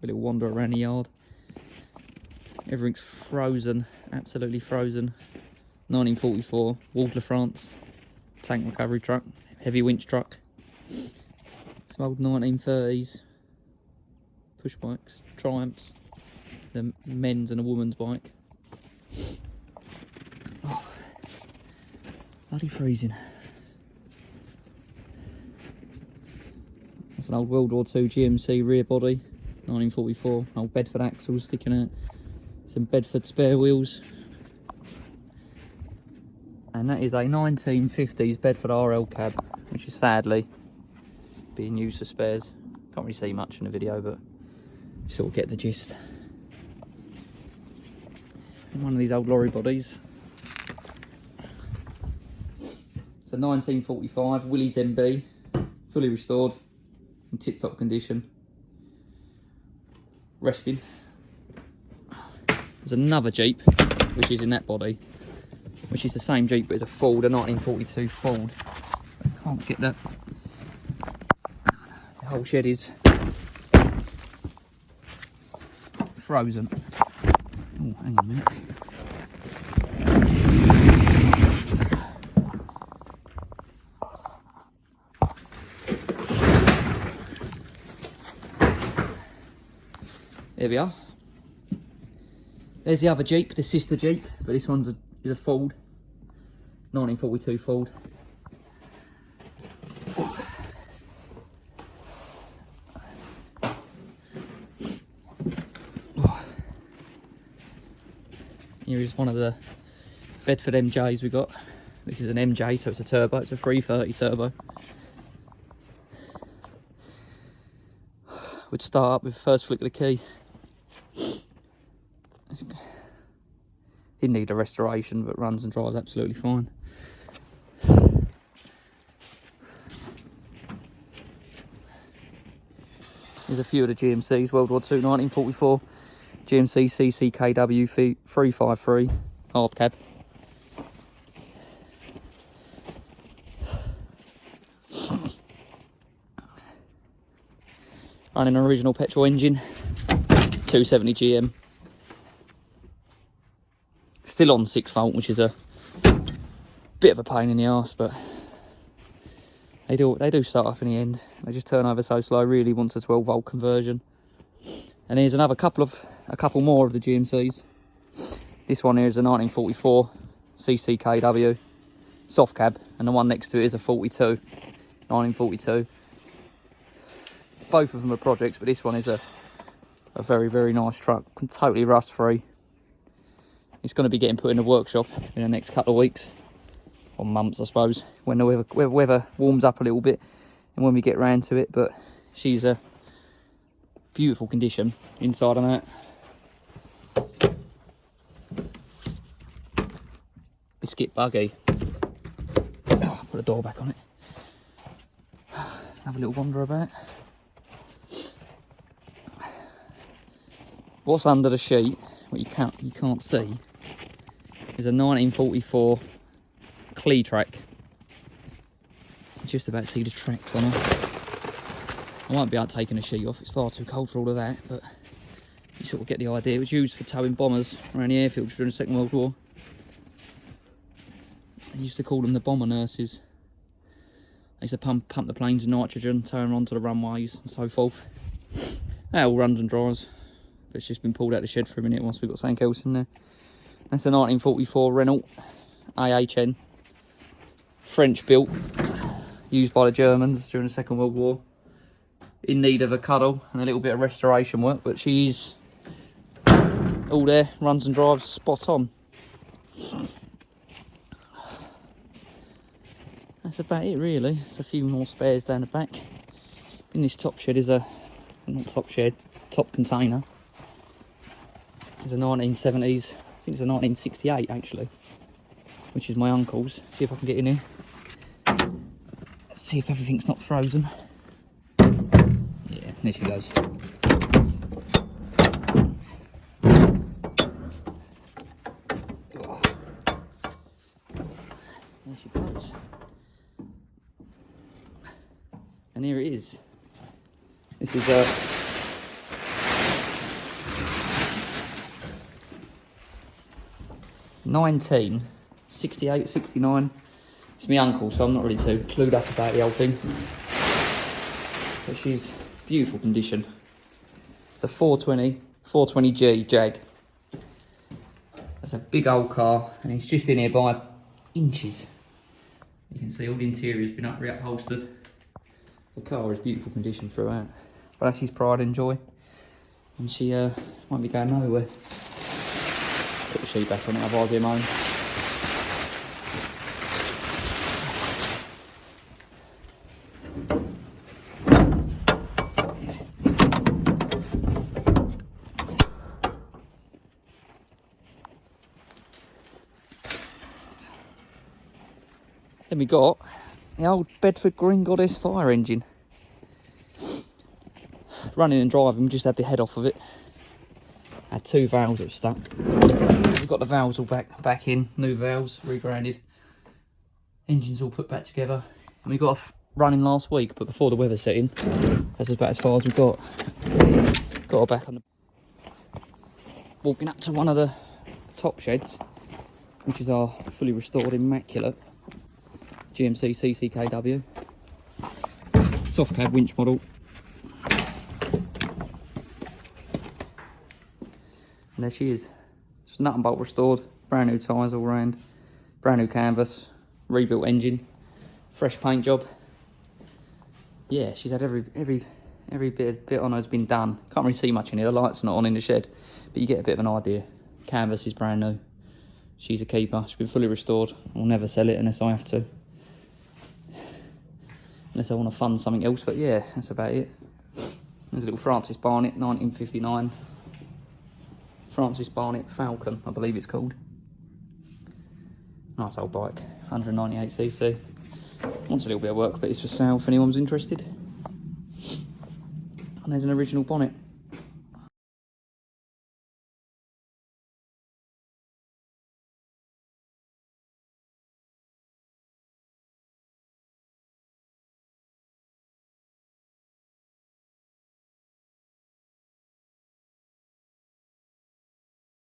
A little wander around the yard. Everything's frozen, absolutely frozen. 1944 Walter France tank recovery truck, heavy winch truck. Some old 1930s push bikes, Triumphs, the men's and a woman's bike. Oh, bloody freezing. That's an old World War II GMC rear body, 1944, old Bedford axles sticking out, some Bedford spare wheels. And that is a 1950s Bedford RL cab, which is sadly being used for spares. Can't really see much in the video, but you sort of get the gist. And one of these old lorry bodies. It's a 1945 Willys MB, fully restored, in tip-top condition. Resting. There's another Jeep, which is in that body, which is the same Jeep, but it's a Ford, a 1942 Ford. I can't get that. The whole shed is frozen. Oh, hang on a minute. There we are. There's the other Jeep, the sister Jeep, but this one's is a Ford, 1942 Ford. Here is one of the Bedford MJs we got. This is an MJ, so it's a turbo, it's a 330 turbo. Would start up with the first flick of the key. Didn't need a restoration, but runs and drives absolutely fine. Here's a few of the GMCs, World War II, 1944. GMC CCKW 353 hard cab. Running an original petrol engine, 270 GM. Still on 6 volt, which is a bit of a pain in the arse, but they do start up in the end. They just turn over so slow. Really wants a 12 volt conversion. And here's a couple more of the GMCs. This one here is a 1944 CCKW soft cab, and the one next to it is a 1942. Both of them are projects, but this one is a very, very nice truck, totally rust free. It's going to be getting put in the workshop in the next couple of weeks, or months I suppose, when the weather warms up a little bit and when we get round to it. But she's a beautiful condition inside and out. Biscuit buggy. Oh, put the door back on it. Have a little wander about. What's under the sheet, what you can't see, is a 1944 Cletrac. Just about see the tracks on her. I won't be out taking the sheet off, it's far too cold for all of that, but you sort of get the idea. It was used for towing bombers around the airfields during the Second World War. They used to call them the bomber nurses. They used to pump the planes with nitrogen, tow them onto the runways and so forth. That all runs and drives, but it's just been pulled out of the shed for a minute once we've got something else in there. That's a 1944 Renault AHN, French built, used by the Germans during the Second World War. In need of a cuddle and a little bit of restoration work, but she's all there, runs and drives spot on. That's about it really. There's a few more spares down the back. In this top shed is top container. There's a 1970s, I think it's a 1968 actually, which is my uncle's. See if I can get in here. Let's see if everything's not frozen. Yeah, there she goes. Oh. There she goes. And here it is. This is 1968, 69. It's my uncle, so I'm not really too clued up about the whole thing. But she's beautiful condition. It's a 420G Jag. That's a big old car, and it's just in here by inches. You can see all the interior has been reupholstered. The car is beautiful condition throughout. But that's his pride and joy. And she won't be going nowhere. Put the sheet back on it, otherwise he'll moan. Then we got the old Bedford Green Goddess fire engine. Running and driving, we just had the head off of it. Had 2 valves that were stuck. We've got the valves all back in, new valves, regrounded. Engines all put back together. And we got off running last week, but before the weather set in, that's about as far as we got. Got her back on the... Walking up to one of the top sheds, which is our fully restored, immaculate GMC CCKW. Soft cab winch model. And there she is. It's nut and bolt restored, brand new tyres all round, brand new canvas, rebuilt engine, fresh paint job. Yeah, she's had every bit on her has been done. Can't really see much in here, the light's not on in the shed, but you get a bit of an idea. Canvas is brand new. She's a keeper, she's been fully restored. I'll never sell it unless I have to. Unless I want to fund something else, but yeah, that's about it. There's a little Francis Barnett, 1959. Francis Barnett Falcon, I believe it's called. Nice old bike, 198cc. Wants a little bit of work, but it's for sale if anyone's interested. And there's an original bonnet.